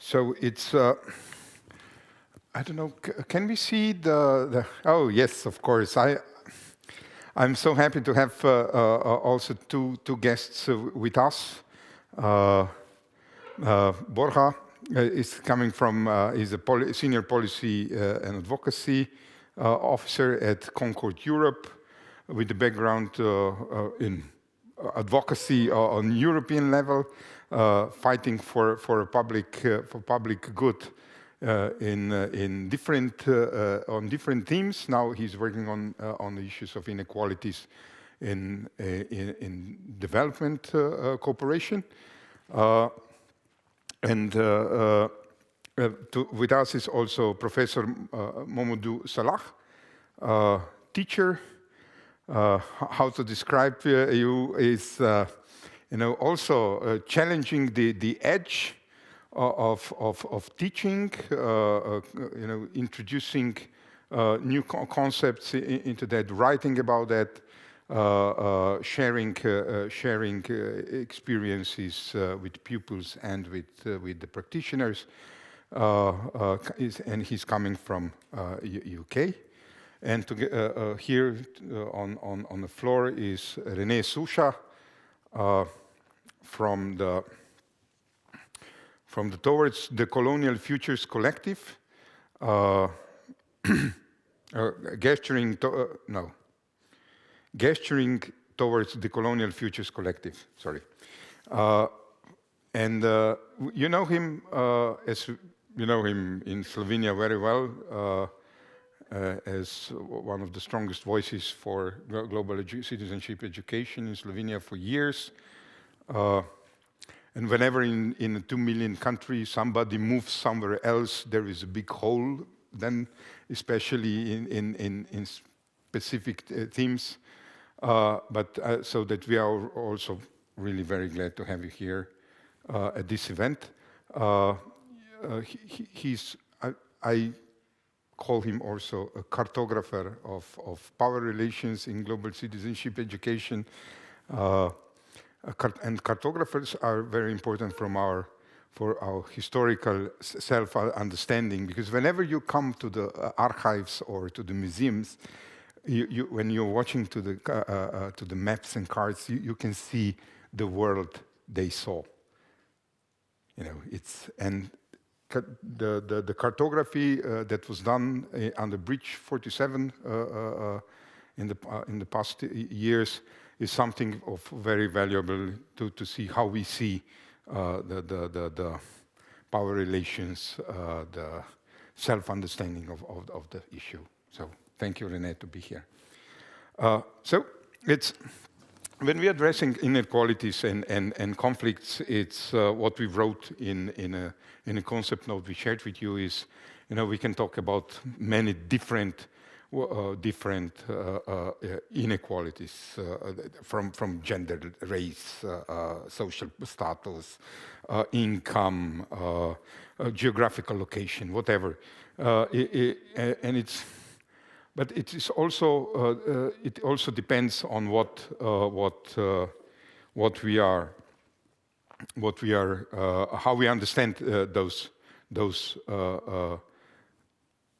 So it's, I don't know, can we see oh yes, of course. I'm so happy to have also two guests with us. Borja is coming from, he's a senior policy and advocacy officer at Concord Europe with a background in advocacy on European level, fighting for public good in different on different themes. Now he's working on the issues of inequalities in development cooperation. With us is also Professor Momodou Salah, teacher. How to describe you is, also challenging the edge of teaching, introducing new concepts into that, writing about that, sharing experiences with pupils and with the practitioners. And he's coming from UK. And here on the floor is René Soucha from the Towards the Colonial Futures Collective, gesturing towards the Colonial Futures Collective. Sorry, you know him as you know him in Slovenia very well. As one of the strongest voices for global citizenship education in Slovenia for years. And whenever in a 2 million country somebody moves somewhere else, there is a big hole, then especially in specific themes. So that we are also really very glad to have you here at this event. I call him also a cartographer of power relations in global citizenship education. And cartographers are very important for our historical self-understanding, because whenever you come to the archives or to the museums, when you're watching to the maps and cards, you can see the world they saw. The cartography that was done under Bridge 47 in the past years is something of very valuable to see how we see the power relations, the self-understanding of the issue. So thank you, René, to be here. So when we're addressing inequalities and conflicts, it's what we wrote in a concept note we shared with you is, we can talk about many different inequalities from gender, race, social status, income, geographical location, whatever. But it is also it also depends on what we are, how we understand those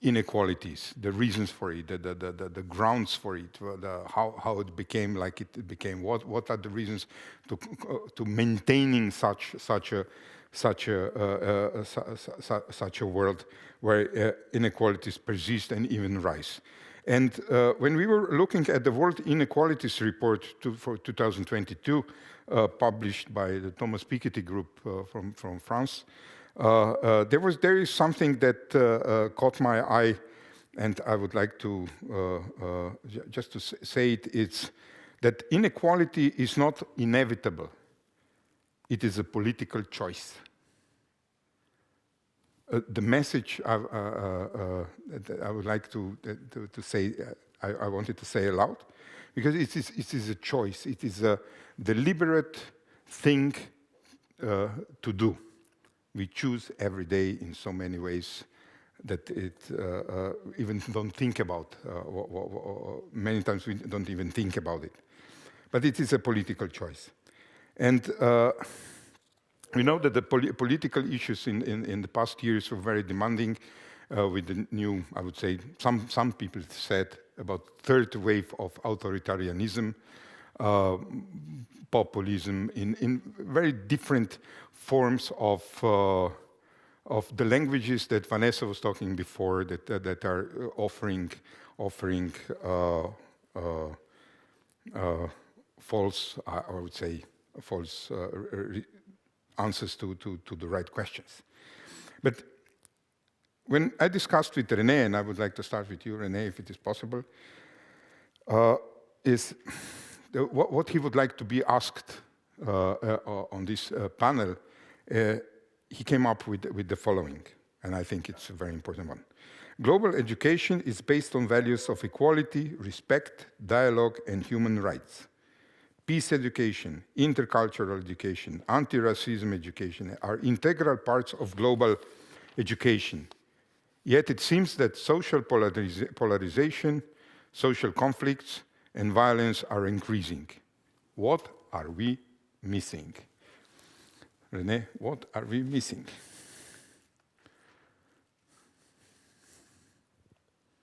inequalities, the reasons for it, the grounds for it, how it became like it became. What are the reasons to maintaining such a world where inequalities persist and even rise? And when we were looking at the World Inequalities Report for 2022, published by the Thomas Piketty Group from France, there is something that caught my eye, and I would like to just to say it. It's that inequality is not inevitable; it is a political choice. The message I would like to say, I wanted to say aloud, because it is a choice. It is a deliberate thing to do. We choose every day in so many ways that it even don't think about. Many times we don't even think about it. But it is a political choice. And We know that the political issues in the past years were very demanding with the new, I would say, some people said about third wave of authoritarianism, populism in very different forms of the languages that Vanessa was talking before that are offering false, I would say, false answers to the right questions. But when I discussed with René, and I would like to start with you, René, if it is possible, is what he would like to be asked on this panel. He came up with the following, and I think it's a very important one. Global education is based on values of equality, respect, dialogue, and human rights. Peace education, intercultural education, anti-racism education are integral parts of global education. Yet it seems that social polarization, social conflicts, and violence are increasing. What are we missing? René, what are we missing?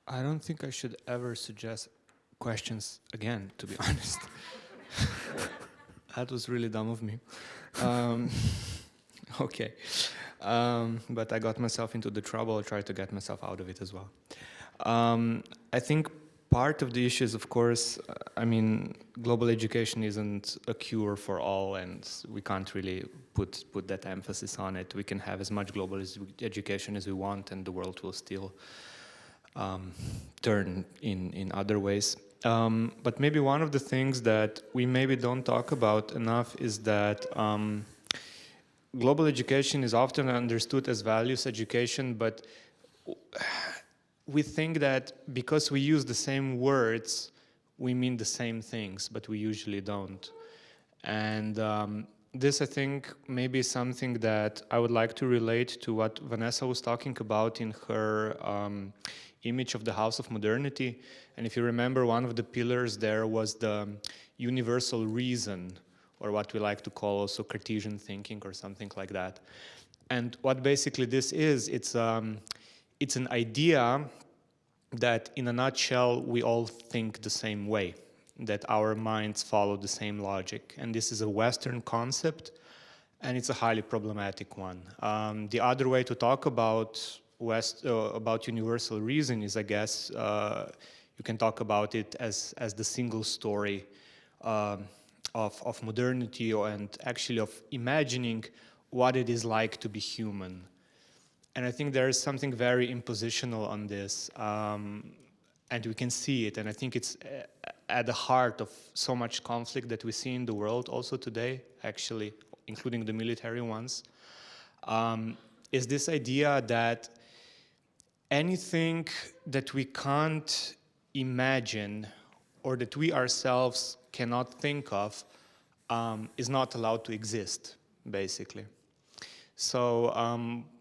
I don't think I should ever suggest questions again, to be honest. That was really dumb of me. Okay. But I got myself into the trouble. I tried to get myself out of it as well. I think part of the issue is, of course, I mean, global education isn't a cure for all, and we can't really put that emphasis on it. We can have as much global education as we want, and the world will still turn in other ways. But maybe one of the things that we maybe don't talk about enough is that global education is often understood as values education, but we think that because we use the same words, we mean the same things, but we usually don't. And this, I think, maybe is something that I would like to relate to what Vanessa was talking about in her image of the House of Modernity. And if you remember, one of the pillars there was the universal reason, or what we like to call also Cartesian thinking or something like that. And what basically this is, it's an idea that in a nutshell, we all think the same way, that our minds follow the same logic. And this is a Western concept, and it's a highly problematic one. The other way to talk about universal reason is, I guess, you can talk about it as the single story of modernity, and actually of imagining what it is like to be human. And I think there is something very impositional on this, and we can see it, and I think it's at the heart of so much conflict that we see in the world also today, actually, including the military ones, is this idea that anything that we can't imagine or that we ourselves cannot think of is not allowed to exist, basically. So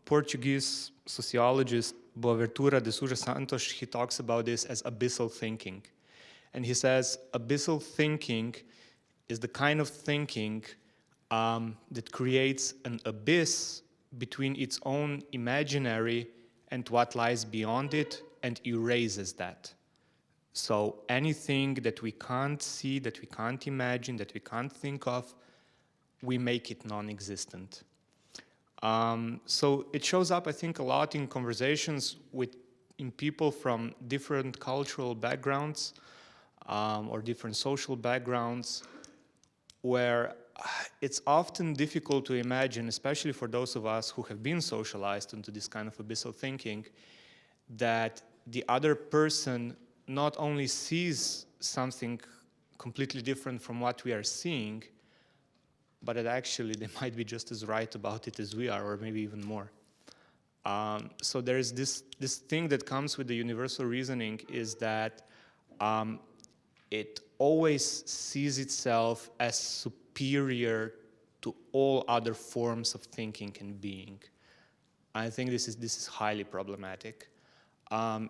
Portuguese sociologist Boaventura de Sousa Santos, he talks about this as abyssal thinking. And he says abyssal thinking is the kind of thinking that creates an abyss between its own imaginary and what lies beyond it, and erases that. So anything that we can't see, that we can't imagine, that we can't think of, we make it non-existent. So it shows up, I think, a lot in conversations in people from different cultural backgrounds or different social backgrounds, where it's often difficult to imagine, especially for those of us who have been socialized into this kind of abyssal thinking, that the other person not only sees something completely different from what we are seeing, but that actually they might be just as right about it as we are, or maybe even more. So there is this thing that comes with the universal reasoning, is that it always sees itself as superior to all other forms of thinking and being. I think this is highly problematic.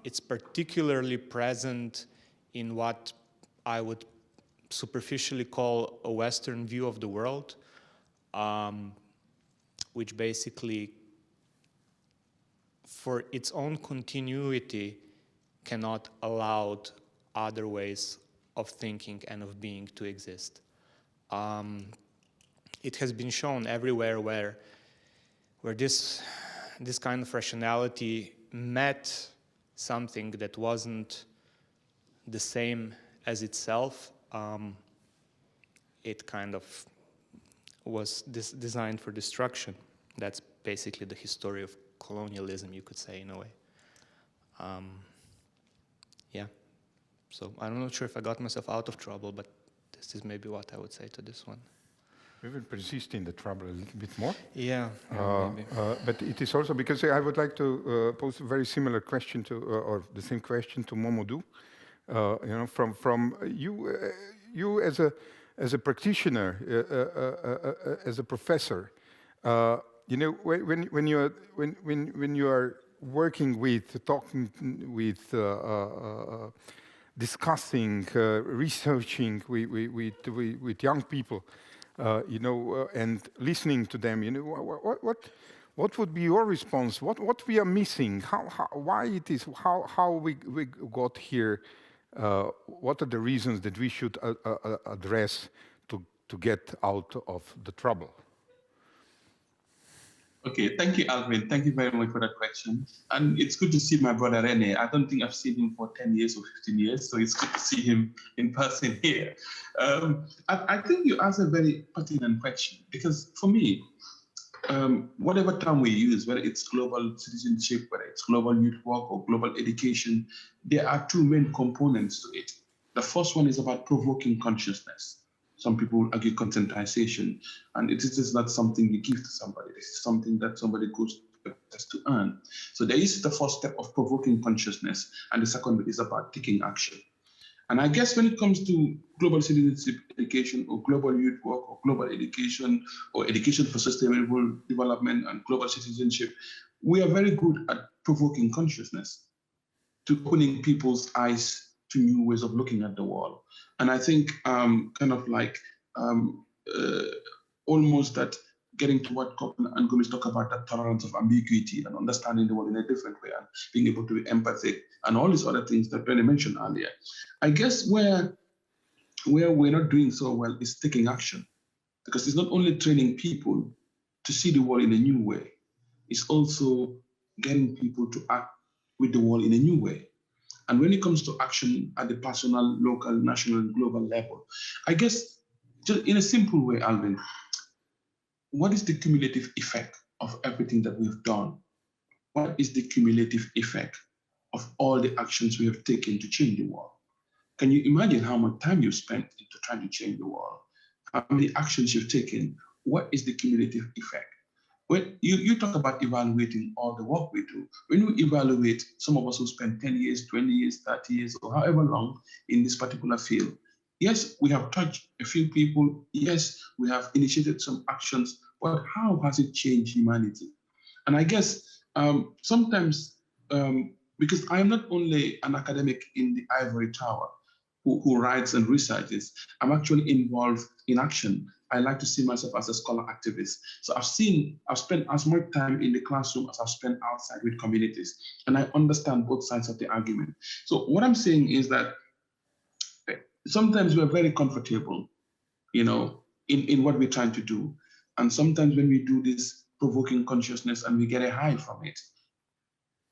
It's particularly present in what I would superficially call a Western view of the world. which basically, for its own continuity, cannot allow other ways of thinking and of being to exist. It has been shown everywhere where this kind of rationality met something that wasn't the same as itself, it kind of was designed for destruction. That's basically the history of colonialism, you could say, in a way. Yeah. So I'm not sure if I got myself out of trouble, but this is maybe what I would say to this one. We will persist in the trouble a little bit more. Yeah, maybe. But it is also because I would like to pose a very similar question to, or the same question to Momodou. From you, you as a practitioner, as a professor, when you are working with, talking with, discussing, researching with young people, and listening to them, what would be your response? What we are missing? Why it is? How we got here? What are the reasons that we should address to get out of the trouble? Okay, thank you, Alvin. Thank you very much for that question. And it's good to see my brother Rene. I don't think I've seen him for 10 years or 15 years, so it's good to see him in person here. I think you asked a very pertinent question, because for me, whatever term we use, whether it's global citizenship, whether it's global youth work or global education, there are two main components to it. The first one is about provoking consciousness. Some people argue conscientization, and it is just not something you give to somebody. This is something that somebody goes to earn. So there is the first step of provoking consciousness, and the second is about taking action. And I guess when it comes to global citizenship education or global youth work or global education or education for sustainable development and global citizenship, we are very good at provoking consciousness, to opening people's eyes to new ways of looking at the world. And I think almost that getting to what Copeland and Gomez talk about, that tolerance of ambiguity and understanding the world in a different way and being able to be empathic and all these other things that Benny mentioned earlier. I guess where we're not doing so well is taking action, because it's not only training people to see the world in a new way, it's also getting people to act with the world in a new way. And when it comes to action at the personal, local, national, and global level, I guess just in a simple way, Alvin, what is the cumulative effect of everything that we've done? What is the cumulative effect of all the actions we have taken to change the world? Can you imagine how much time you spent into trying to change the world? How many actions you've taken? What is the cumulative effect? When you talk about evaluating all the work we do, when we evaluate, some of us who spend 10 years, 20 years, 30 years, or however long in this particular field, yes, we have touched a few people. Yes, we have initiated some actions, but how has it changed humanity? And I guess sometimes, because I'm not only an academic in the ivory tower who writes and researches, I'm actually involved in action. I like to see myself as a scholar activist. So I've spent as much time in the classroom as I've spent outside with communities, and I understand both sides of the argument. So what I'm saying is that sometimes we're very comfortable, in what we're trying to do. And sometimes when we do this provoking consciousness and we get a high from it,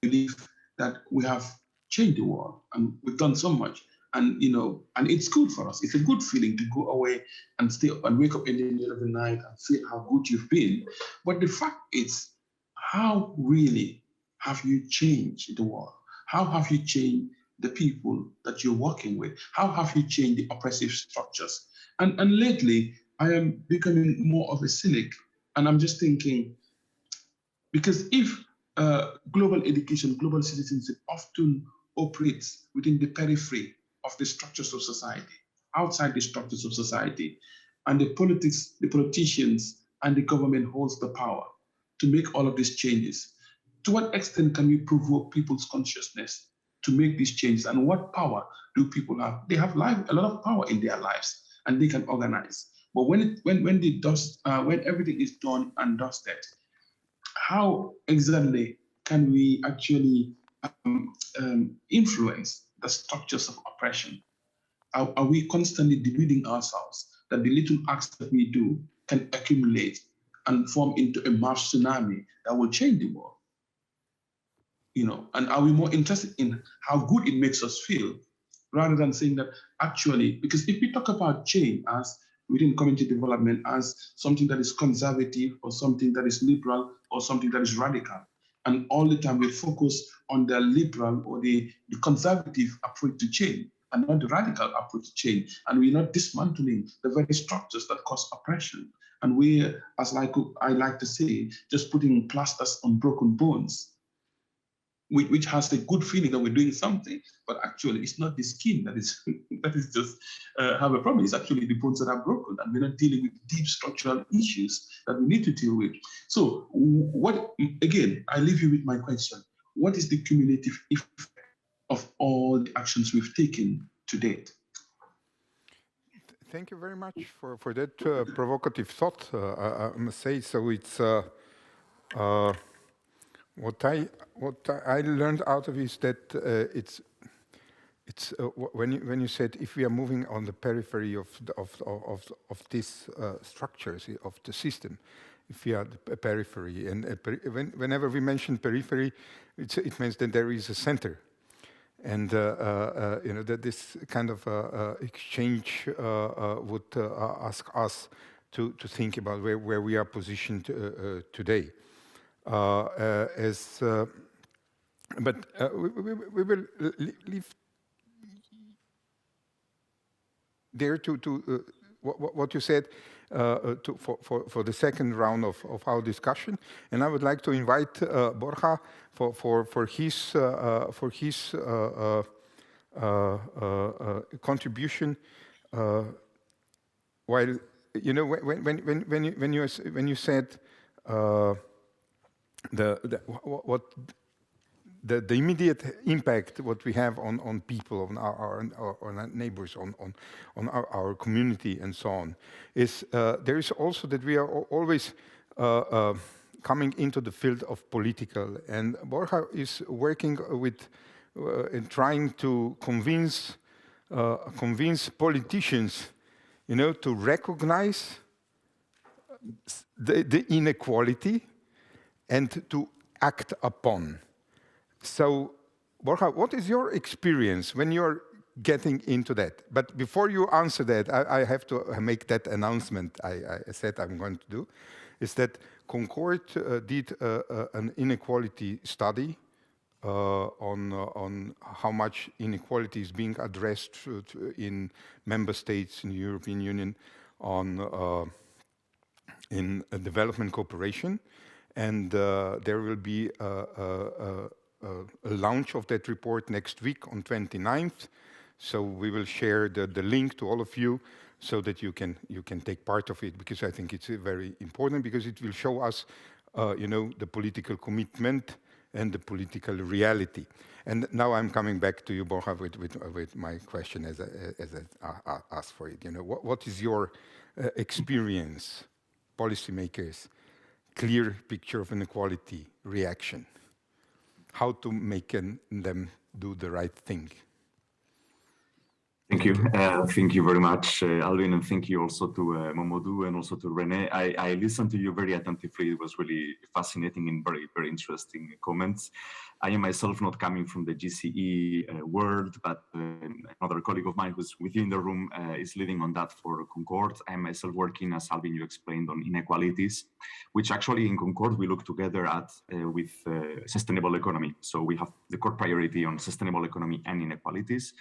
we believe that we have changed the world and we've done so much. And and it's good for us. It's a good feeling to go away and stay and wake up in the middle of the night and feel how good you've been. But the fact is, how really have you changed the world? How have you changed the people that you're working with? How have you changed the oppressive structures? And lately, I am becoming more of a cynic, and I'm just thinking, because if global education, global citizenship often operates within the periphery of the structures of society, outside the structures of society, and the politicians and the government holds the power to make all of these changes. To what extent can we provoke people's consciousness to make these changes, and what power do people have? They have a lot of power in their lives, and they can organize. But when everything is done and dusted, how exactly can we actually influence the structures of oppression? Are we constantly deluding ourselves that the little acts that we do can accumulate and form into a mass tsunami that will change the world? You know, and are we more interested in how good it makes us feel rather than saying that actually, because if we talk about change as within community development as something that is conservative or something that is liberal or something that is radical, and all the time we focus on the liberal or the conservative approach to change and not the radical approach to change, and we're not dismantling the very structures that cause oppression. And we, as I like to say, just putting plasters on broken bones, which has a good feeling that we're doing something, but actually it's not the skin that is that is just have a problem. It's actually the bones that are broken, and we're not dealing with deep structural issues that we need to deal with. So, what again? I leave you with my question: what is the cumulative effect of all the actions we've taken to date? Thank you very much for that provocative thought. I must say, so it's what I learned out of is that it's when you said if we are moving on the periphery of these structures of the system, if we are the periphery, and whenever we mention periphery, it means that there is a center. And you know that this kind of exchange would ask us to think about where we are positioned today. But we will leave there to what you said for the second round of our discussion, and I would like to invite Borja for his contribution. While you know when you said the immediate impact what we have on people, on our neighbors, on our community, and so on, is there is also that we are always coming into the field of political, and Borja is working with and trying to convince politicians, you know, to recognize the inequality and to act upon. So, Borja, what is your experience when you're getting into that? But before you answer that, I have to make that announcement I said I'm going to do, is that Concord did an inequality study on how much inequality is being addressed in member states in the European Union in development cooperation. And there will be a launch of that report next week on 29th. So we will share the link to all of you so that you can take part of it, because I think it's very important, because it will show us, you know, the political commitment and the political reality. And now I'm coming back to you, Borja, with my question as I asked for it. You know, what is your experience, policymakers, clear picture of inequality, reaction? How to make them do the right thing? Thank you. Thank you very much, Alvin, and thank you also to Momodou and also to Rene. I listened to you very attentively. It was really fascinating and very, very interesting comments. I am myself not coming from the GCE world, but another colleague of mine who's within the room is leading on that for Concord. I am myself working, as Alvin, you explained, on inequalities, which actually in Concord we look together at with sustainable economy. So we have the core priority on sustainable economy and inequalities,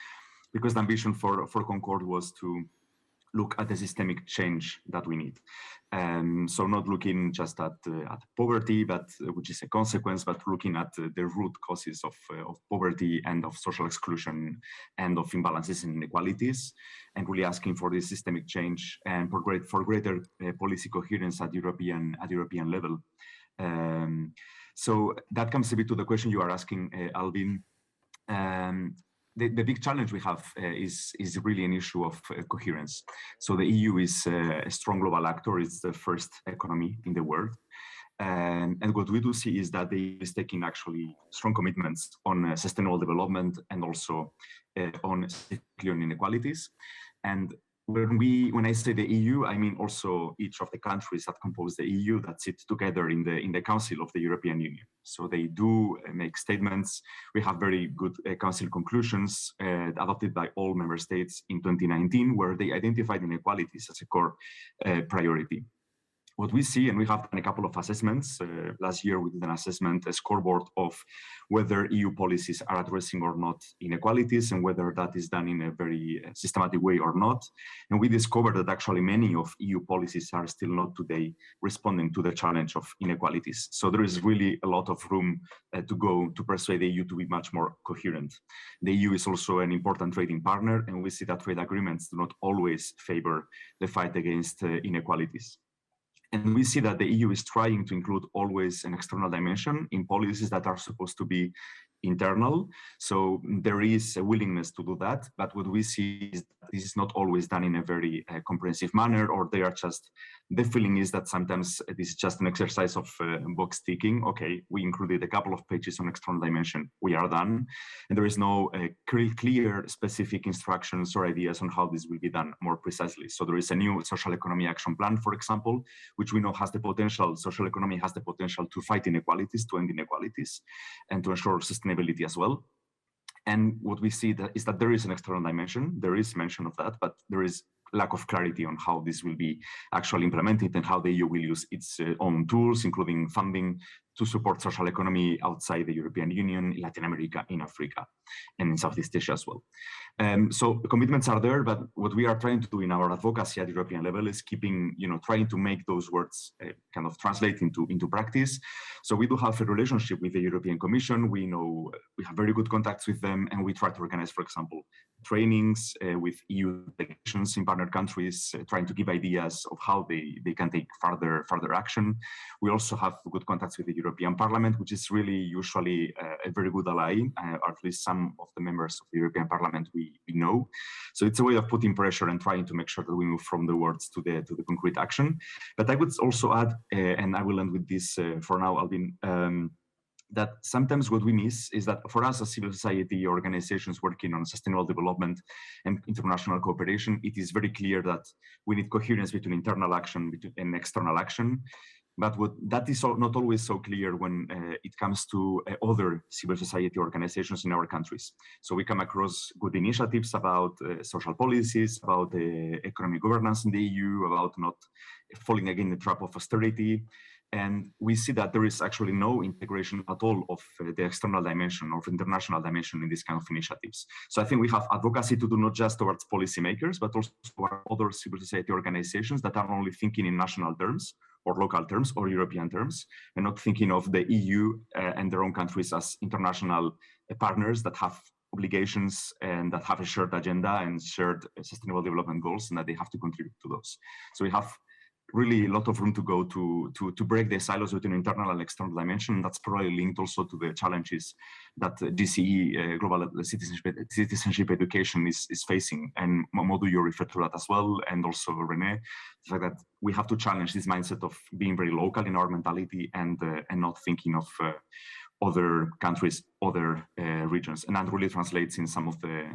because the ambition for Concord was to look at the systemic change that we need. So not looking just at poverty, but which is a consequence, but looking at the root causes of poverty and of social exclusion and of imbalances and inequalities, and really asking for this systemic change and for greater policy coherence at European level. So that comes a bit to the question you are asking, Alvin. The big challenge we have is really an issue of coherence. So the EU is a strong global actor. It's the first economy in the world. And what we do see is that they is taking actually strong commitments on sustainable development and also on inequalities. And when I say the EU, I mean also each of the countries that compose the EU that sit together in the Council of the European Union. So they do make statements. We have very good Council conclusions adopted by all member states in 2019, where they identified inequalities as a core priority. What we see, and we have done a couple of assessments. Last year, we did an assessment, a scoreboard of whether EU policies are addressing or not inequalities and whether that is done in a very systematic way or not. And we discovered that actually many of EU policies are still not today responding to the challenge of inequalities. So there is really a lot of room to go to persuade the EU to be much more coherent. The EU is also an important trading partner, and we see that trade agreements do not always favor the fight against inequalities. And we see that the EU is trying to include always an external dimension in policies that are supposed to be internal. So there is a willingness to do that. But what we see is that this is not always done in a very comprehensive manner, or they are just, the feeling is that sometimes this is just an exercise of box ticking. Okay, we included a couple of pages on external dimension, we are done. And there is no clear specific instructions or ideas on how this will be done more precisely. So there is a new social economy action plan, for example, which we know has the potential, social economy has the potential to fight inequalities, to end inequalities, and to ensure sustainability as well. And what we see is that there is an external dimension, there is mention of that, but there is lack of clarity on how this will be actually implemented and how the EU will use its own tools, including funding, to support social economy outside the European Union, in Latin America, in Africa, and in Southeast Asia as well. So the commitments are there, but what we are trying to do in our advocacy at European level is trying to make those words kind of translate into practice. So we do have a relationship with the European Commission. We know we have very good contacts with them, and we try to organize, for example, trainings with EU delegations in partner countries, trying to give ideas of how they can take further action. We also have good contacts with the European Parliament, which is really usually a very good ally, or at least some of the members of the European Parliament we know. So it's a way of putting pressure and trying to make sure that we move from the words to the concrete action. But I would also add, and I will end with this for now, Albin, that sometimes what we miss is that for us as civil society organizations working on sustainable development and international cooperation, it is very clear that we need coherence between internal action and external action. But that is not always so clear when it comes to other civil society organizations in our countries. So we come across good initiatives about social policies, about economic governance in the EU, about not falling again in the trap of austerity. And we see that there is actually no integration at all of the external dimension or international dimension in these kind of initiatives. So I think we have advocacy to do not just towards policymakers, but also toward other civil society organizations that are only thinking in national terms or local terms or European terms, and not thinking of the EU and their own countries as international partners that have obligations and that have a shared agenda and shared sustainable development goals, and that they have to contribute to those. So we have really a lot of room to go to break the silos between internal and external dimension. That's probably linked also to the challenges that GCE, Global Citizenship Education, is facing. And Mamadou, you referred to that as well, and also René, the fact that we have to challenge this mindset of being very local in our mentality and not thinking of other countries, other regions. And that really translates in some of the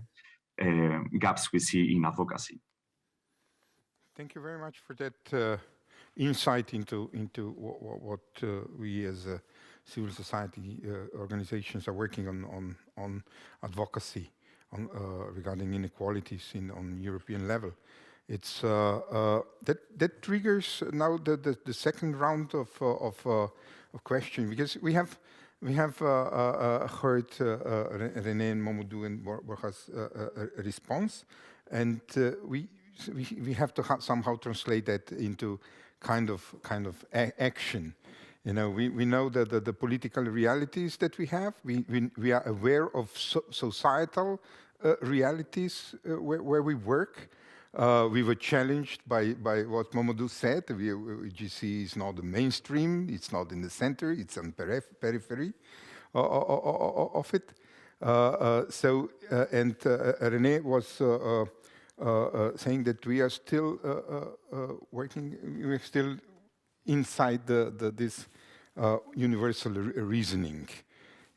gaps we see in advocacy. Thank you very much for that insight into what we as civil society organizations are working on advocacy regarding inequalities on European level. It's that triggers now the second round of question, because we have heard René and Mamadou and Borja's response, and we have to somehow translate that into kind of action. You know, we know that the political realities that we have. We are aware of societal realities where we work. We were challenged by what Mamadou said. GC is not the mainstream. It's not in the center. It's on periphery of it. And René was saying that we are still working, we're still inside this universal reasoning,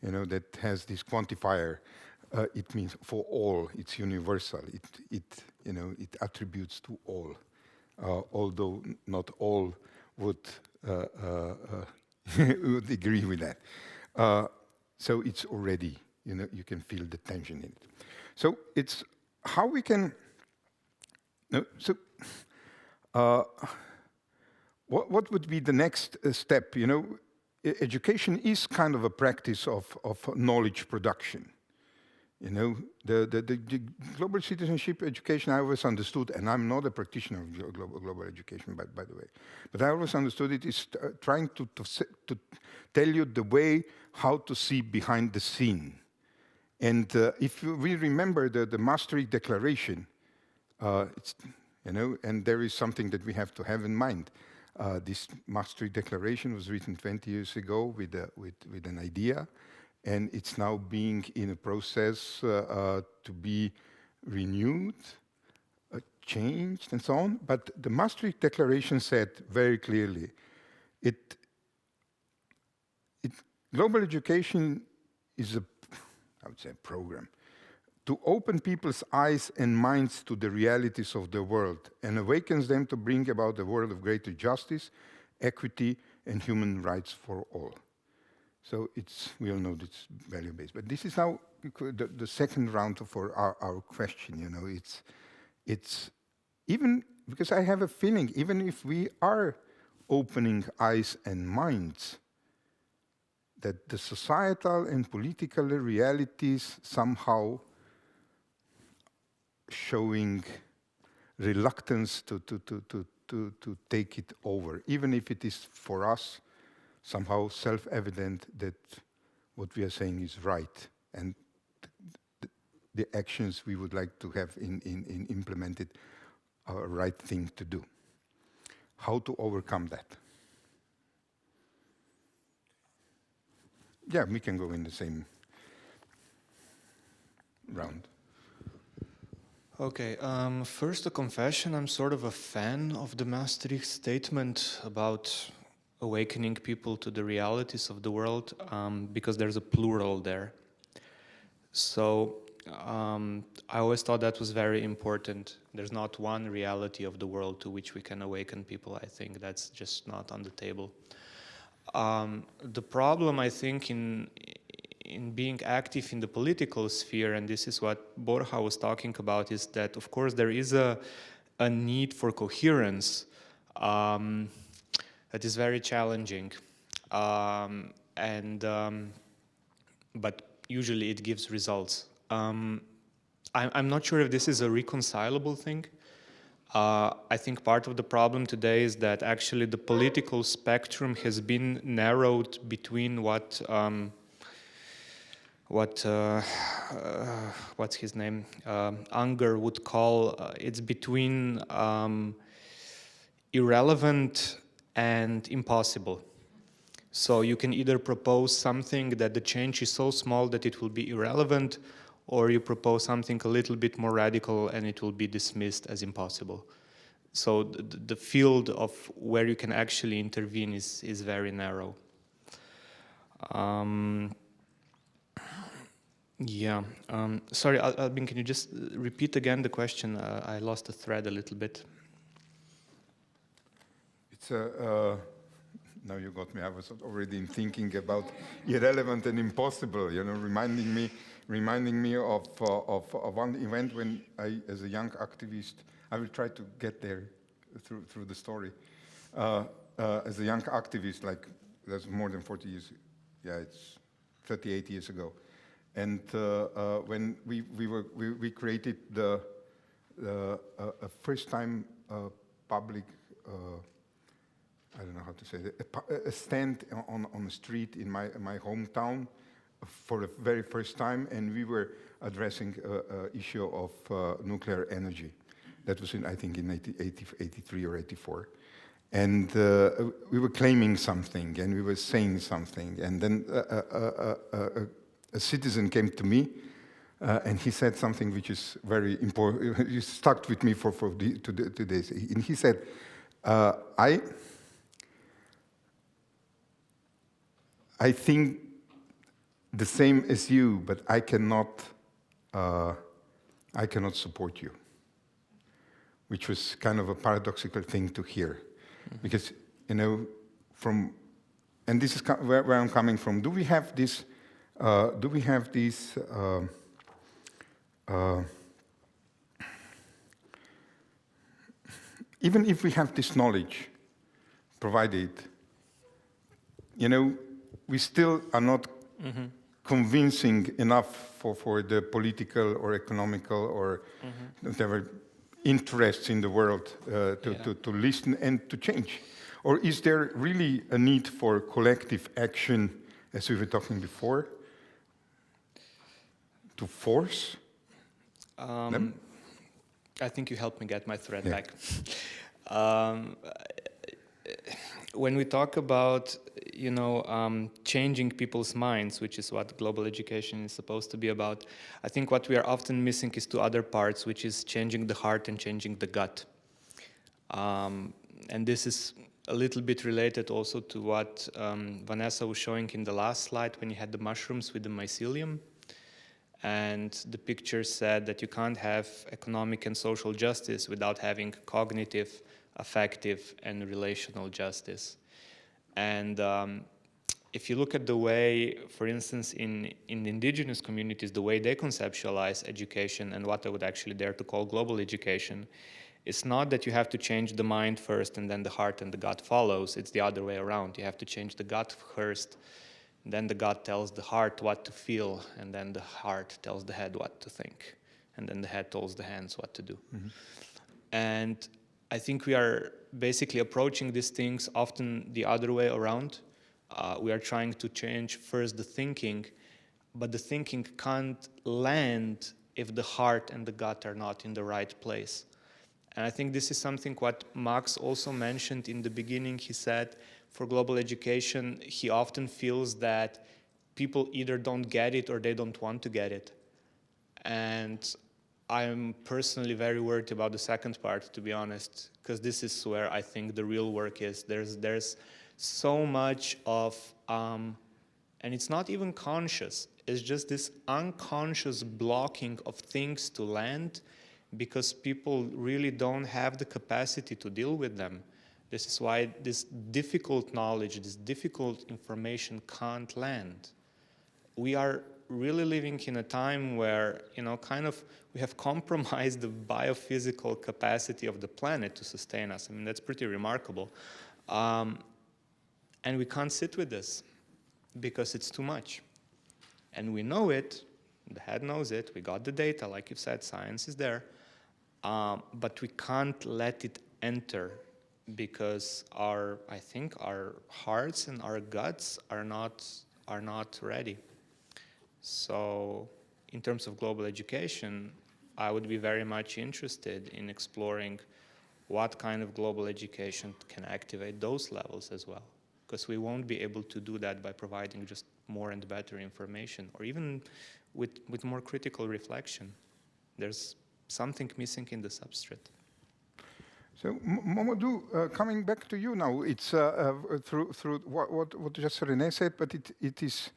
that has this quantifier. It means for all, it's universal. It attributes to all, although not all would would agree with that. So it's already, you can feel the tension in it. So it's how we can. What would be the next step? Education is kind of a practice of knowledge production. The global citizenship education I always understood, and I'm not a practitioner of global education, by the way, but I always understood it is trying to tell you the way how to see behind the scene. And if we remember the Maastricht Declaration, and there is something that we have to have in mind. This Maastricht Declaration was written 20 years ago with an idea, and it's now being in a process to be renewed, changed, and so on. But the Maastricht Declaration said very clearly, global education is I would say, a program to open people's eyes and minds to the realities of the world and awakens them to bring about a world of greater justice, equity, and human rights for all. So we all know it's value-based. But this is now the second round for our question, It's even, because I have a feeling, even if we are opening eyes and minds, that the societal and political realities somehow showing reluctance to take it over, even if it is for us somehow self-evident that what we are saying is right and the actions we would like to have implemented are a right thing to do. How to overcome that? Yeah, we can go in the same round. Okay, first a confession, I'm sort of a fan of the Maastricht statement about awakening people to the realities of the world, because there's a plural there. So I always thought that was very important. There's not one reality of the world to which we can awaken people. I think that's just not on the table. The problem, I think, in being active in the political sphere, and this is what Borja was talking about, is that, of course, there is a need for coherence that is very challenging. But usually it gives results. I'm not sure if this is a reconcilable thing. I think part of the problem today is that actually the political spectrum has been narrowed between what's his name, Unger would call, it's between irrelevant and impossible. So you can either propose something that the change is so small that it will be irrelevant, or you propose something a little bit more radical and it will be dismissed as impossible. So the field of where you can actually intervene is very narrow. Sorry, Albin, can you just repeat again the question? I lost the thread a little bit. It's now you got me. I was already thinking about irrelevant and impossible. Reminding me of one event when I, as a young activist, I will try to get there through the story. As a young activist, like that's more than 40 years. Yeah, it's 38 years ago. And when we created a first-time public, I don't know how to say it, a stand on a street in my hometown for the very first time, and we were addressing an issue of nuclear energy. That was I think in 83 or 84. And we were claiming something, and we were saying something, and then a citizen came to me, and he said something which is very important. It stuck with me for today's. And he said, I think the same as you, but I cannot support you, which was kind of a paradoxical thing to hear, because and this is where I'm coming from. Do we have this? Even if we have this knowledge provided, we still are not convincing enough for the political or economical or whatever interests in the world to listen and to change. Or is there really a need for collective action, as we were talking before, to force them? I think you helped me get my thread back. When we talk about, changing people's minds, which is what global education is supposed to be about, I think what we are often missing is two other parts, which is changing the heart and changing the gut. And this is a little bit related also to what Vanessa was showing in the last slide when you had the mushrooms with the mycelium. And the picture said that you can't have economic and social justice without having cognitive, affective, and relational justice. And if you look at the way, for instance, in indigenous communities, the way they conceptualize education and what I would actually dare to call global education, it's not that you have to change the mind first and then the heart and the gut follows. It's the other way around. You have to change the gut first, then the gut tells the heart what to feel, and then the heart tells the head what to think, and then the head tells the hands what to do. And I think we are basically approaching these things often the other way around. We are trying to change first the thinking, but the thinking can't land if the heart and the gut are not in the right place. And I think this is something what Max also mentioned in the beginning. He said for global education, he often feels that people either don't get it or they don't want to get it. And I'm personally very worried about the second part, to be honest, because this is where I think the real work is. There's so much of, and it's not even conscious, it's just this unconscious blocking of things to land because people really don't have the capacity to deal with them. This is why this difficult knowledge, this difficult information can't land. We are really living in a time where, we have compromised the biophysical capacity of the planet to sustain us. I mean, that's pretty remarkable. And we can't sit with this because it's too much. And we know it, the head knows it, we got the data, like you said, science is there, but we can't let it enter because I think our hearts and our guts are not ready. So in terms of global education, I would be very much interested in exploring what kind of global education can activate those levels as well. Because we won't be able to do that by providing just more and better information, or even with more critical reflection. There's something missing in the substrate. So, Momodou, coming back to you now, it's through what just René said, but it is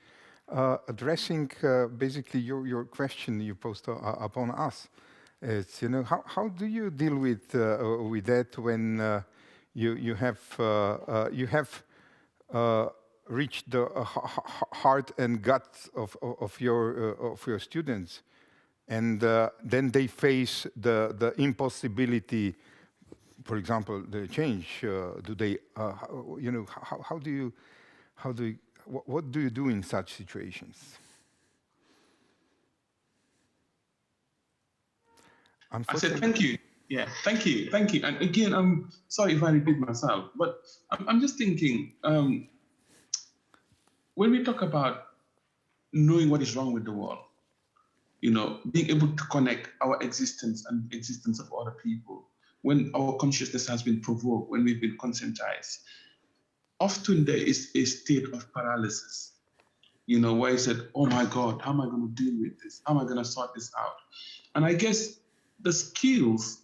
addressing basically your question you posed upon us. It's, how do you deal with that when you have reached the heart and gut of your students, and then they face the impossibility. For example, the change. Do they? What do you do in such situations? I said thank you. Yeah, thank you. And again, I'm sorry if I repeat myself, but I'm just thinking, when we talk about knowing what is wrong with the world, being able to connect our existence and existence of other people, when our consciousness has been provoked, when we've been conscientized, often there is a state of paralysis, where you said, oh my God, how am I going to deal with this? How am I going to sort this out? And I guess the skills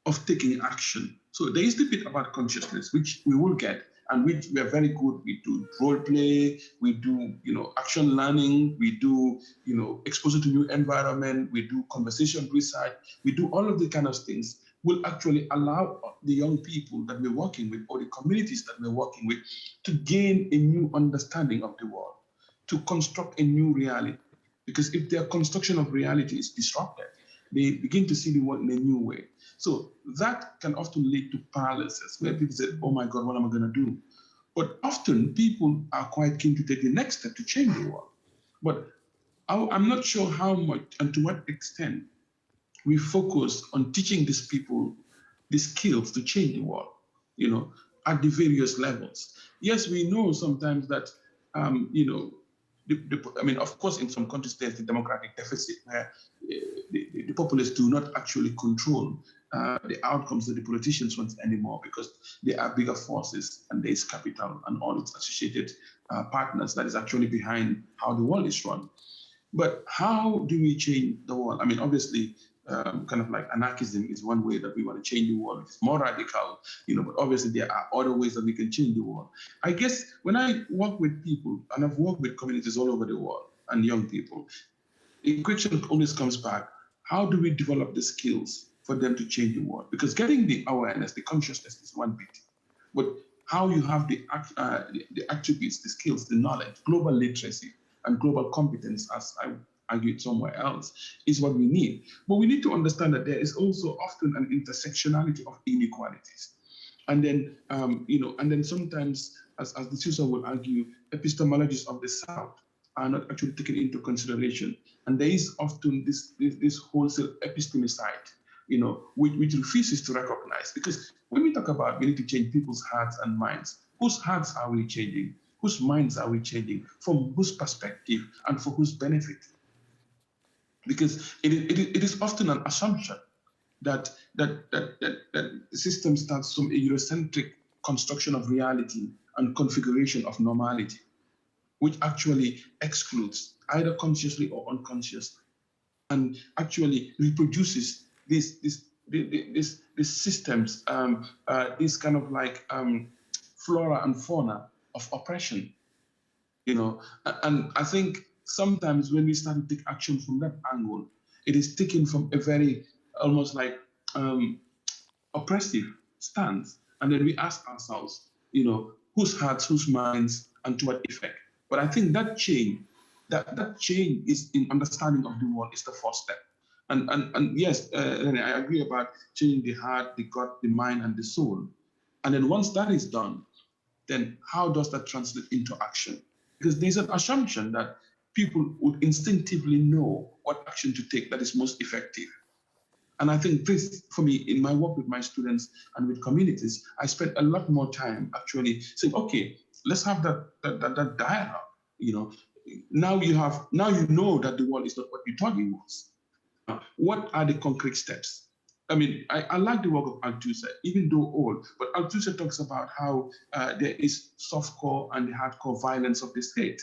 of taking action. So there is the bit about consciousness, which we will get, and we are very good. We do role play, we do, action learning, we do, exposure to new environment, we do conversation research, we do all of the kind of things will actually allow the young people that we're working with or the communities that we're working with to gain a new understanding of the world, to construct a new reality. Because if their construction of reality is disrupted, they begin to see the world in a new way. So that can often lead to paralysis, where people say, oh my God, what am I going to do? But often people are quite keen to take the next step to change the world. But I'm not sure how much and to what extent we focus on teaching these people the skills to change the world, at the various levels. Yes, we know sometimes that, of course, in some countries there's the democratic deficit where the populace do not actually control the outcomes that the politicians want anymore, because there are bigger forces and there is capital and all its associated partners that is actually behind how the world is run. But how do we change the world? I mean, obviously, kind of like anarchism is one way that we want to change the world. It's more radical, but obviously there are other ways that we can change the world. I guess when I work with people, and I've worked with communities all over the world and young people, the question always comes back, how do we develop the skills for them to change the world? Because getting the awareness, the consciousness is one bit, but how you have the attributes, the skills, the knowledge, global literacy, and global competence, as I argued somewhere else, is what we need. But we need to understand that there is also often an intersectionality of inequalities. And then, and then sometimes, as the Susan will argue, epistemologies of the South are not actually taken into consideration. And there is often this wholesale epistemicide, which refuses to recognize. Because when we talk about we need to change people's hearts and minds, whose hearts are we changing? Whose minds are we changing? From whose perspective and for whose benefit? Because it is often an assumption that the system starts from a Eurocentric construction of reality and configuration of normality, which actually excludes, either consciously or unconsciously, and actually reproduces these systems, this kind of like flora and fauna of oppression, and I think sometimes when we start to take action from that angle, it is taken from a very almost like oppressive stance, and then we ask ourselves, whose hearts, whose minds, and to what effect. But I think that change, that change is in understanding of the world is the first step. And yes, I agree about changing the heart, the gut, the mind, and the soul. And then once that is done, then how does that translate into action? Because there's an assumption that people would instinctively know what action to take that is most effective. And I think this, for me, in my work with my students and with communities, I spend a lot more time actually saying, okay, let's have that dialogue. Now you know that the world is not what you thought it was. What are the concrete steps? I mean, I like the work of Althusser, even though old, but Althusser talks about how there is softcore and the hardcore violence of the state.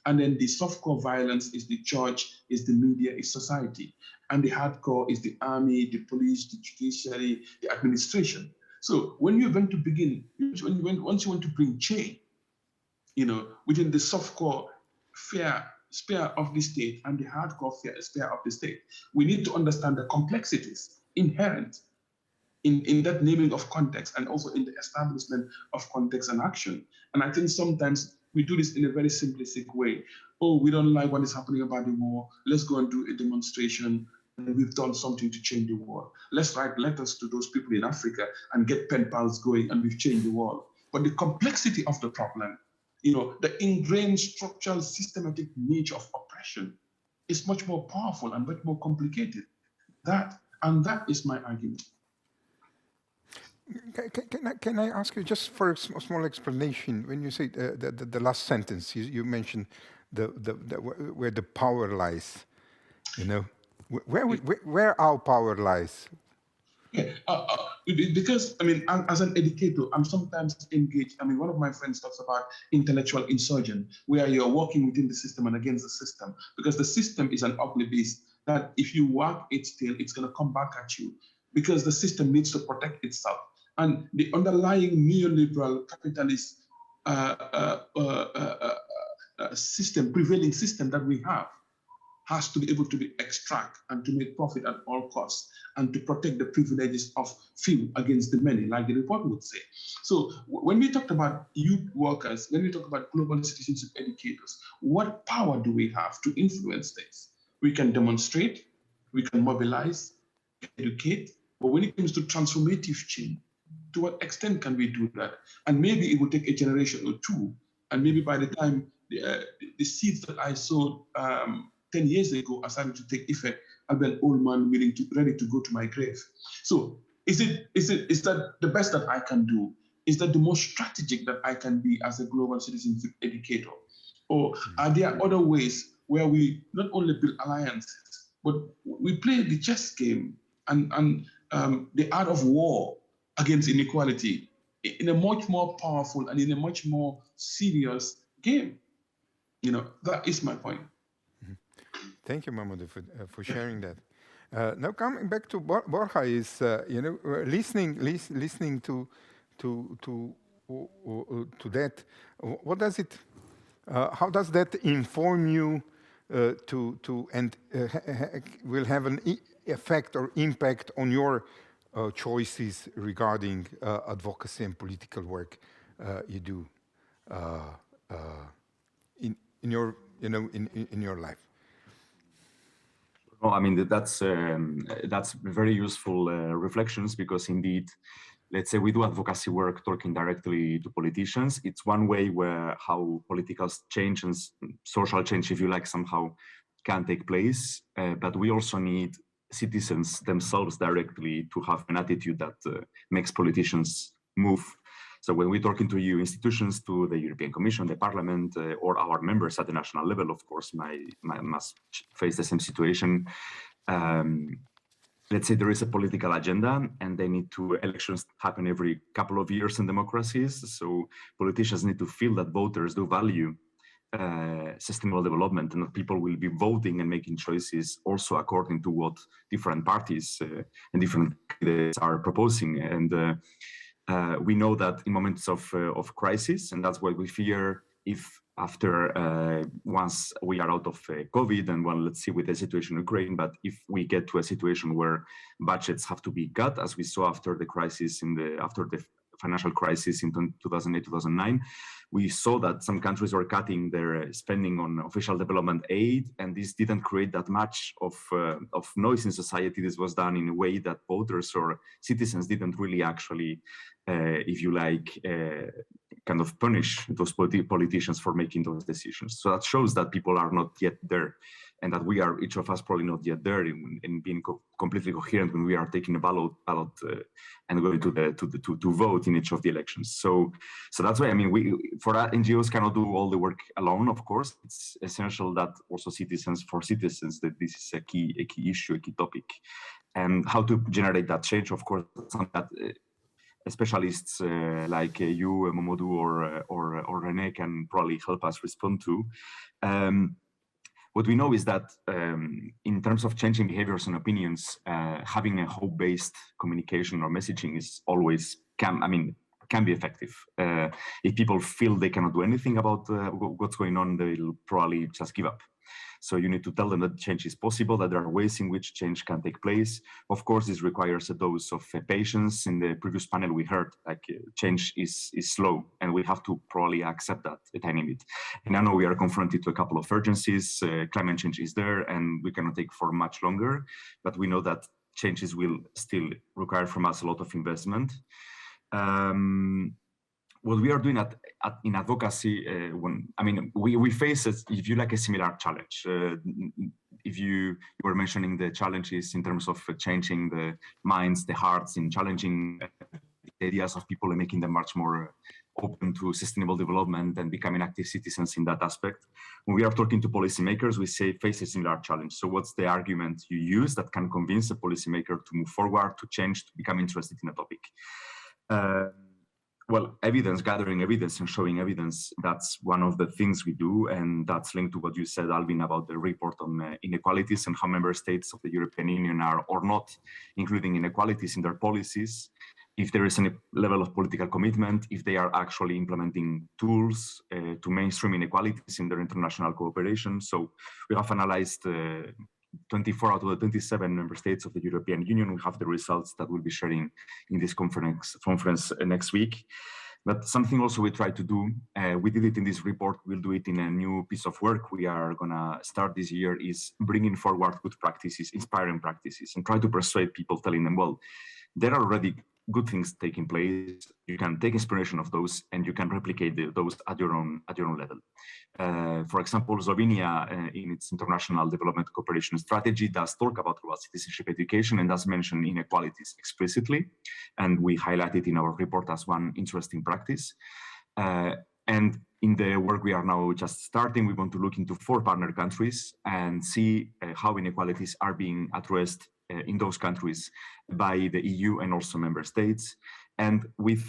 And then the softcore violence is the church, is the media, is society. And the hardcore is the army, the police, the judiciary, the administration. So when you're going to begin, once you want to bring change, within the softcore sphere of the state and the hardcore sphere of the state, we need to understand the complexities inherent in that naming of context and also in the establishment of context and action. And I think sometimes we do this in a very simplistic way. Oh, we don't like what is happening about the war. Let's go and do a demonstration. And we've done something to change the world. Let's write letters to those people in Africa and get pen pals going, and we've changed the world. But the complexity of the problem, the ingrained structural systematic nature of oppression is much more powerful and much more complicated. That is my argument. Can I ask you just for a small explanation? When you say the last sentence, you mentioned where the power lies. Where our power lies. Yeah, because I mean, as an educator, I'm sometimes engaged. I mean, one of my friends talks about intellectual insurgent, where you're working within the system and against the system, because the system is an ugly beast that if you wag its tail, it's going to come back at you, because the system needs to protect itself. And the underlying neoliberal capitalist prevailing system that we have has to be able to be extract and to make profit at all costs and to protect the privileges of few against the many, like the report would say. So when we talk about youth workers, when we talk about global citizenship educators, what power do we have to influence things? We can demonstrate, we can mobilize, educate, but when it comes to transformative change, to what extent can we do that? And maybe it will take a generation or two, and maybe by the time the seeds that I sowed 10 years ago are starting to take effect, I'll be an old man ready to go to my grave. So is that the best that I can do? Is that the most strategic that I can be as a global citizenship educator? Or are there other ways where we not only build alliances, but we play the chess game and the art of war against inequality in a much more powerful and in a much more serious game? That is my point. Thank you, Mamadou, for sharing that. Now coming back to Borja is listening to that. What does it? How does that inform you and will have an effect or impact on your choices regarding advocacy and political work you do in your in your life? Well, I mean, that's very useful reflections, because indeed, let's say we do advocacy work talking directly to politicians. It's one way where how political change and social change, if you like, somehow can take place. But we also need citizens themselves directly to have an attitude that makes politicians move. So when we're talking to EU institutions, to the European Commission, the Parliament, or our members at the national level, of course, must face the same situation. Let's say there is a political agenda and they need to, elections happen every couple of years in democracies. So politicians need to feel that voters do value sustainable development, and that people will be voting and making choices also according to what different parties and different candidates are proposing. And we know that in moments of crisis, and that's what we fear, if after once we are out of COVID, and well, let's see with the situation in Ukraine, but if we get to a situation where budgets have to be cut, as we saw after the crisis after the financial crisis in 2008, 2009, we saw that some countries were cutting their spending on official development aid, and this didn't create that much of noise in society. This was done in a way that voters or citizens didn't really actually, if you like, kind of punish those politicians for making those decisions. So that shows that people are not yet there, and that we are, each of us, probably not yet there in being completely coherent when we are taking a ballot and going to vote in each of the elections. So that's why, I mean, for that, NGOs cannot do all the work alone. Of course, it's essential that also citizens, that this is a key issue, a key topic, and how to generate that change. Of course, something that specialists like you, Mamadou, or René can probably help us respond to. What we know is that in terms of changing behaviors and opinions, having a hope-based communication or messaging is always can be effective. If people feel they cannot do anything about what's going on, they'll probably just give up. So you need to tell them that change is possible, that there are ways in which change can take place. Of course, this requires a dose of patience. In the previous panel, we heard like change is slow, and we have to probably accept that a tiny bit. And I know we are confronted to a couple of urgencies. Climate change is there, and we cannot take for much longer. But we know that changes will still require from us a lot of investment. What we are doing in advocacy, we face, if you like, a similar challenge. If you were mentioning the challenges in terms of changing the minds, the hearts, in challenging the ideas of people and making them much more open to sustainable development and becoming active citizens in that aspect. When we are talking to policymakers, we say face a similar challenge. So what's the argument you use that can convince a policymaker to move forward, to change, to become interested in a topic? well, gathering evidence and showing evidence, that's one of the things we do. And that's linked to what you said, Alvin, about the report on inequalities and how member states of the European Union are or not including inequalities in their policies. If there is any level of political commitment, if they are actually implementing tools to mainstream inequalities in their international cooperation. So we have analyzed 24 out of the 27 member states of the European Union. We have the results that we'll be sharing in this conference next week. But something also we try to do, we did it in this report, we'll do it in a new piece of work we are gonna start this year, is bringing forward good practices, inspiring practices, and try to persuade people, telling them, well, there are already good things taking place. You can take inspiration of those and you can replicate those at your own level. For example, Slovenia in its international development cooperation strategy does talk about global citizenship education and does mention inequalities explicitly. And we highlight it in our report as one interesting practice. And in the work we are now just starting, we want to look into 4 partner countries and see how inequalities are being addressed in those countries by the EU and also member states. And in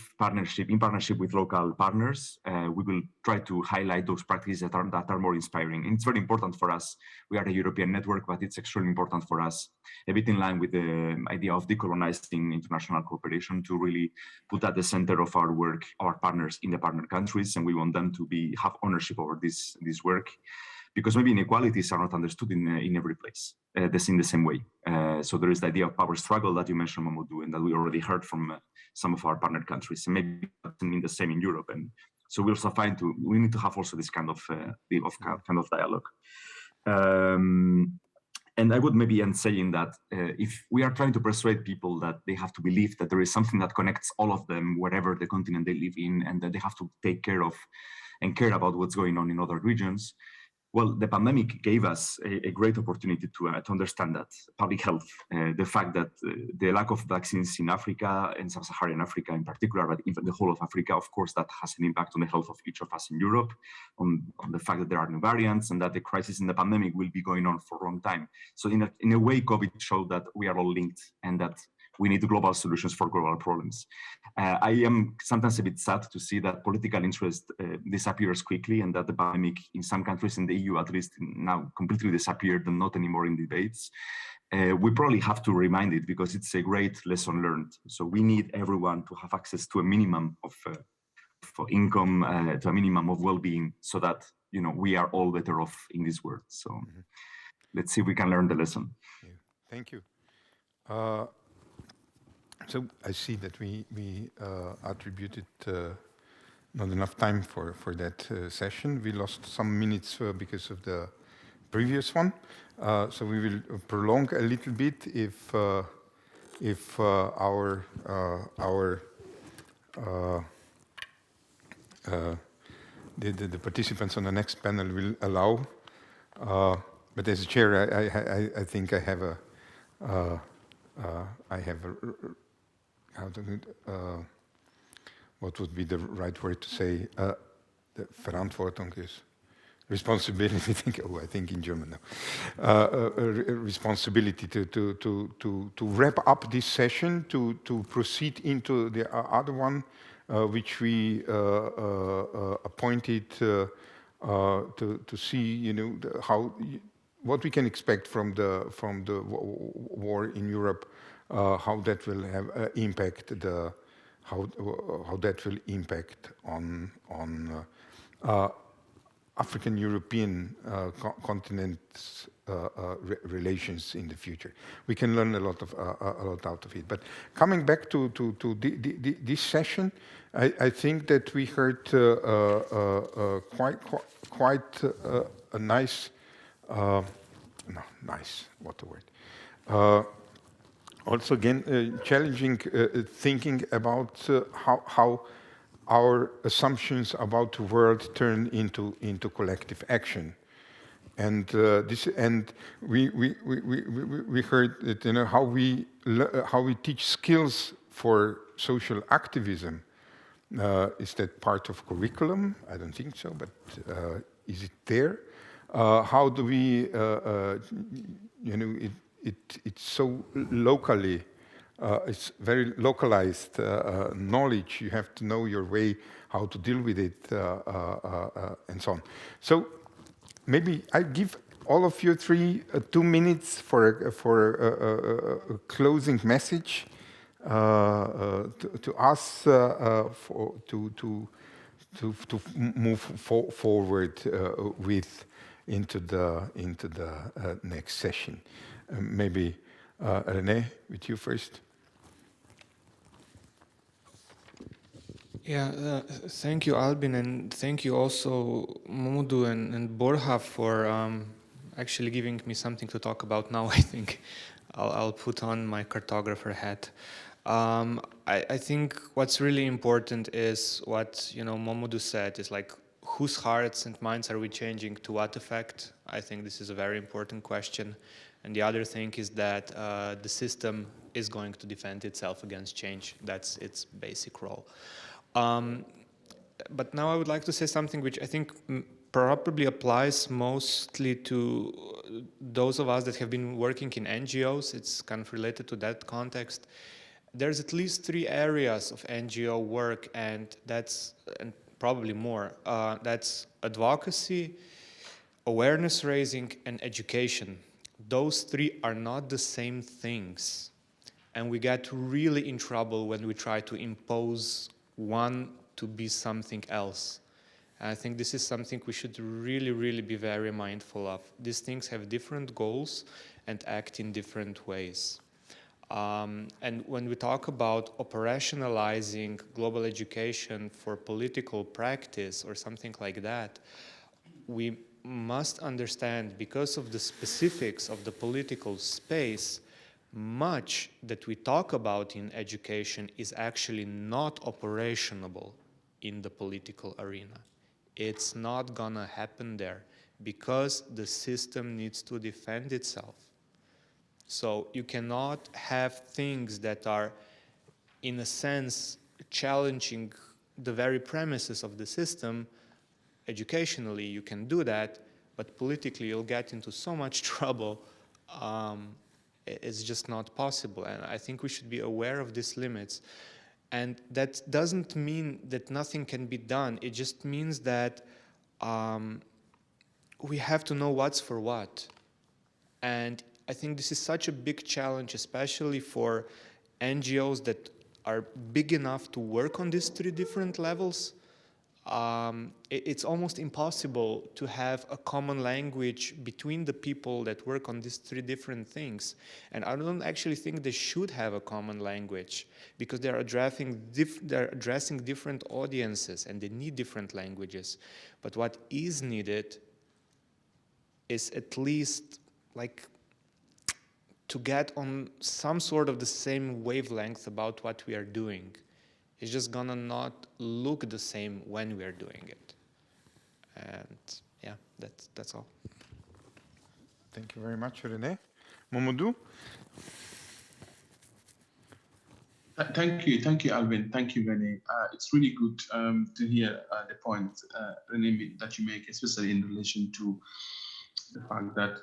partnership with local partners, we will try to highlight those practices that are more inspiring. And it's very important for us. We are a European network, but it's extremely important for us, a bit in line with the idea of decolonizing international cooperation, to really put at the center of our work our partners in the partner countries, and we want them to have ownership over this work. Because maybe inequalities are not understood in every place in the same way. So there is the idea of power struggle that you mentioned, Mamoudou, and that we already heard from some of our partner countries, and maybe mean the same in Europe. And so we also we need to have also this kind of dialogue. And I would maybe end saying that if we are trying to persuade people that they have to believe that there is something that connects all of them, wherever the continent they live in, and that they have to take care of and care about what's going on in other regions, well, the pandemic gave us a great opportunity to understand that public health, the fact that the lack of vaccines in Africa and sub-Saharan Africa in particular, but even the whole of Africa, of course, that has an impact on the health of each of us in Europe, on the fact that there are new variants and that the crisis in the pandemic will be going on for a long time. So in a way, COVID showed that we are all linked and that we need global solutions for global problems. I am sometimes a bit sad to see that political interest disappears quickly, and that the pandemic in some countries in the EU at least now completely disappeared and not anymore in debates. We probably have to remind it because it's a great lesson learned. So we need everyone to have access to a minimum of income, to a minimum of well-being, so that we are all better off in this world. So let's see if we can learn the lesson. Yeah. Thank you. So I see that we attributed not enough time for that session. We lost some minutes because of the previous one. So we will prolong a little bit if the participants on the next panel will allow. But as a chair, I think I have what would be the right word to say? The Verantwortung is responsibility. I think in German now. Responsibility to wrap up this session, to proceed into the other one, which we appointed to see, what we can expect from the war in Europe. How that will have impact how that will impact on African-European continent's relations in the future. We can learn a lot out of it. But coming back to this session, I think that we heard quite a nice. Nice. What a word. Also, again, challenging thinking about how our assumptions about the world turn into collective action, and we heard that how we teach skills for social activism. Is that part of curriculum? I don't think so, but is it there? How do we, it's so locally it's very localized knowledge. You have to know your way, how to deal with it, and so on. So maybe I give all of you 2 minutes for a closing message to us to move forward with into the next session. Maybe René, with you first. Yeah, thank you, Albin, and thank you also, Momodu and Borja, for actually giving me something to talk about now. I think I'll put on my cartographer hat. I think what's really important is what Momodu said, is like, whose hearts and minds are we changing, to what effect? I think this is a very important question. And the other thing is that the system is going to defend itself against change. That's its basic role. But now I would like to say something which I think probably applies mostly to those of us that have been working in NGOs. It's kind of related to that context. There's at least 3 areas of NGO work, and probably more. That's advocacy, awareness raising, and education. Those 3 are not the same things. And we get really in trouble when we try to impose one to be something else. And I think this is something we should really, really be very mindful of. These things have different goals and act in different ways. And when we talk about operationalizing global education for political practice or something like that, we must understand, because of the specifics of the political space, much that we talk about in education is actually not operationable in the political arena. It's not gonna happen there because the system needs to defend itself. So you cannot have things that are, in a sense, challenging the very premises of the system. Educationally, you can do that, but politically, you'll get into so much trouble. It's just not possible. And I think we should be aware of these limits. And that doesn't mean that nothing can be done. It just means that we have to know what's for what. And I think this is such a big challenge, especially for NGOs that are big enough to work on these 3 different levels. It's almost impossible to have a common language between the people that work on these 3 different things. And I don't actually think they should have a common language, because they're addressing different audiences and they need different languages. But what is needed is at least to get on some sort of the same wavelength about what we are doing. It's just gonna not look the same when we are doing it. And yeah, that's all. Thank you very much, René. Momodu? Thank you, Alvin. Thank you, René. It's really good to hear the point, René, that you make, especially in relation to the fact that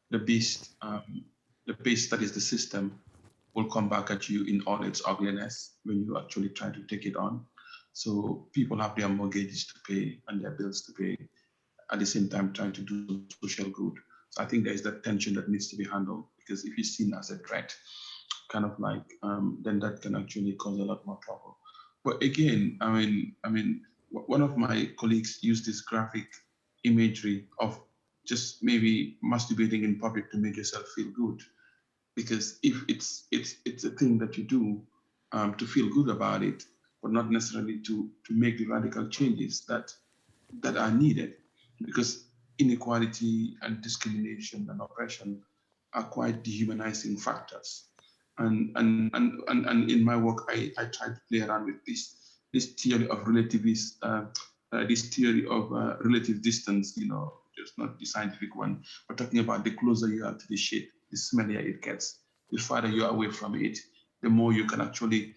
the beast that is the system will come back at you in all its ugliness when you actually try to take it on. So people have their mortgages to pay and their bills to pay, at the same time trying to do social good. So I think there is that tension that needs to be handled, because if you're seen as a threat, then that can actually cause a lot more trouble. But again, I mean, one of my colleagues used this graphic imagery of just maybe masturbating in public to make yourself feel good. Because if it's a thing that you do to feel good about it, but not necessarily to make the radical changes that are needed, because inequality and discrimination and oppression are quite dehumanizing factors. And in my work, I try to play around with this theory of relativist, this theory of relative distance, just not the scientific one, but talking about the closer you are to the shit, the smellier it gets. The farther you are away from it, the more you can actually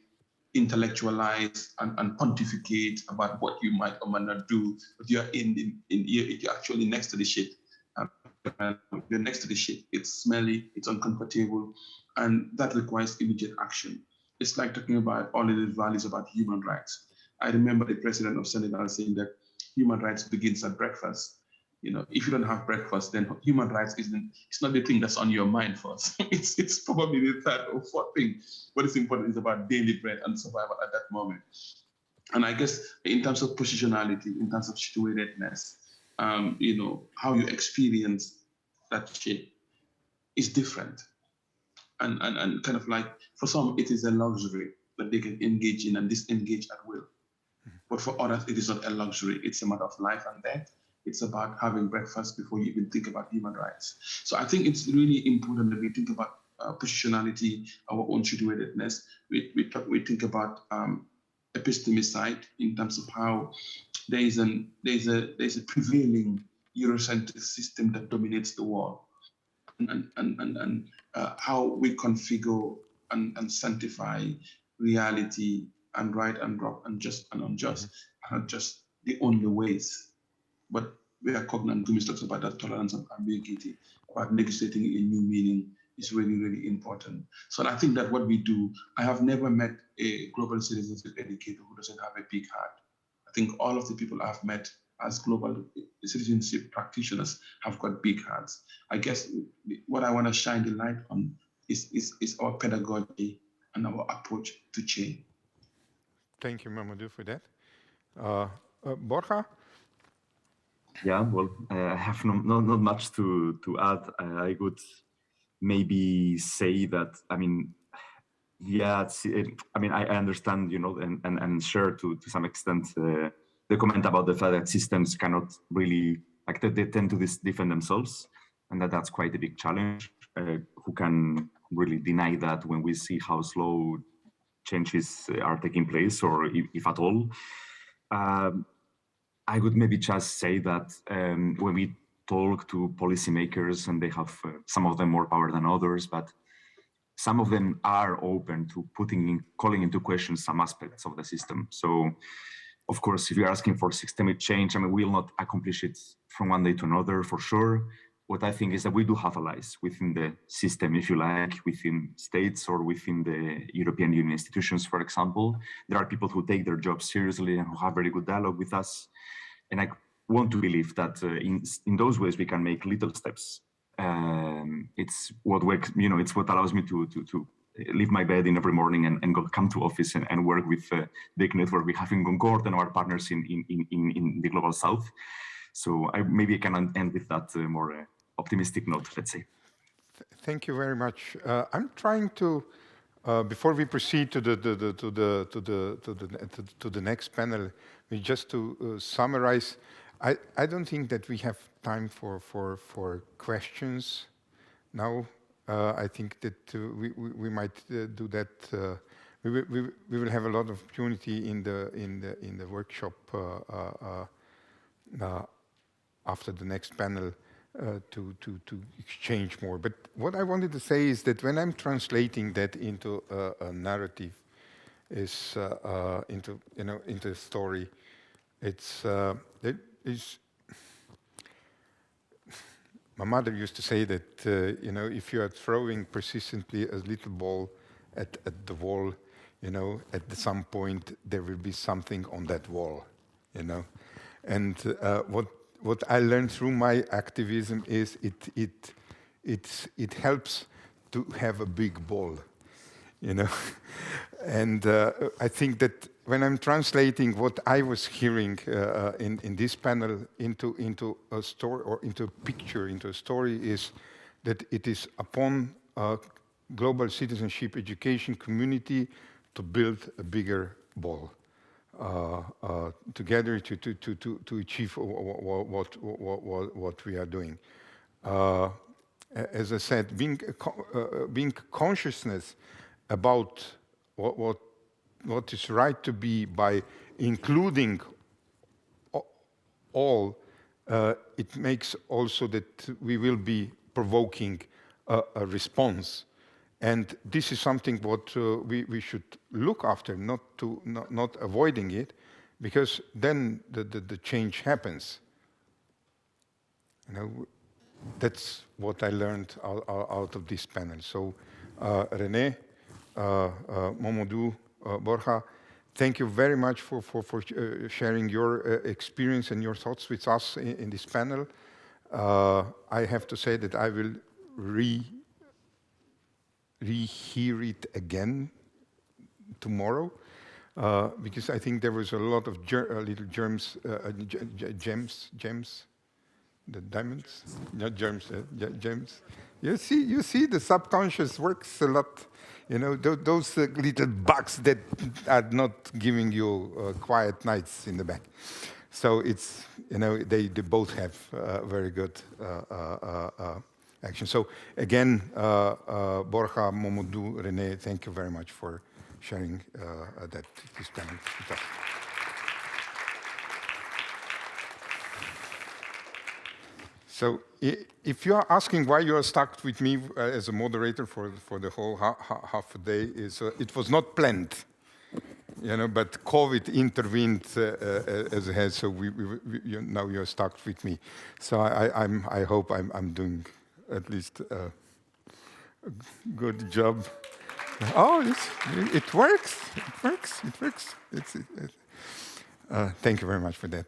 intellectualize and pontificate about what you might or might not do. But you're you're actually next to the shit. You're next to the shit. It's smelly, it's uncomfortable, and that requires immediate action. it's like talking about all of the values about human rights. I remember the president of Senegal saying that human rights begins at breakfast. You know, if you don't have breakfast, then human rights it's not the thing that's on your mind first. it's probably the third or fourth thing. What is important is about daily bread and survival at that moment. And I guess in terms of positionality, in terms of situatedness, you know, how you experience that shape is different. And kind of like, for some, it is a luxury that they can engage in and disengage at will. But for others, it is not a luxury. It's a matter of life and death. It's about having breakfast before you even think about human rights. So I think it's really important that we think about positionality, our own situatedness. We think about epistemicide in terms of how there's a prevailing Eurocentric system that dominates the world, and how we configure and sanctify reality and right and wrong and just and unjust are not just the only ways, but we are cognizant. Gumi talks about that tolerance of ambiguity, about negotiating a new meaning is really, really important. So I think that what we do, I have never met a global citizenship educator who doesn't have a big heart. I think all of the people I've met as global citizenship practitioners have got big hearts. I guess what I want to shine the light on is our pedagogy and our approach to change. Thank you, Mamadou, for that. Borja? Yeah, well, I have not much to add. I would maybe say that, I mean, yeah, I understand, you know, and share to some extent the comment about the fact that systems cannot really, like they tend to defend themselves, and that's quite a big challenge. Who can really deny that when we see how slow changes are taking place, or if at all? I would maybe just say that when we talk to policymakers, and they have some of them more power than others, but some of them are open to calling into question some aspects of the system. So, of course, if you're asking for systemic change, I mean, we will not accomplish it from one day to another, for sure. What I think is that we do have allies within the system, if you like, within states or within the European Union institutions, for example. There are people who take their job seriously and who have very good dialogue with us. And I want to believe that in those ways we can make little steps. It's what works, you know, it's what allows me to leave my bed in every morning and come to office and work with the big network we have in Concord and our partners in the Global South. So maybe I can end with that more optimistic note, let's say. Thank you very much. I'm trying to, before we proceed to the next panel, just to summarize. I don't think that we have time for questions now. I think that we might do that. We will have a lot of opportunity in the workshop after the next panel to exchange more. But what I wanted to say is that when I'm translating that into a narrative, into a story, my mother used to say that if you are throwing persistently a little ball at the wall, at some point there will be something on that wall, And what I learned through my activism is it helps to have a big ball, And I think that when I'm translating what I was hearing in this panel into a story or into a picture, into a story, is that it is upon a global citizenship education community to build a bigger ball together to achieve what we are doing. As I said, being consciousness about what is right to be by including all, it makes also that we will be provoking a response. And this is something what we should look after, not avoiding it, because then the change happens. That's what I learned out of this panel. So, René, Momodou, Borja, thank you very much for sharing your experience and your thoughts with us in this panel. I have to say that I will rehear it again tomorrow, because I think there was a lot of little gems, the diamonds, not germs, gems. You see, the subconscious works a lot. You know, those little bugs that are not giving you quiet nights in the back. So it's, you know, they both have very good action. So again, Borja, Momodou, René, thank you very much for sharing this panel with us. So if you are asking why you are stuck with me as a moderator for the whole half a day, it was not planned, you know, but COVID intervened as it has, so now you're stuck with me. So I hope I'm doing at least a good job. Oh, it works. It works. Thank you very much for that.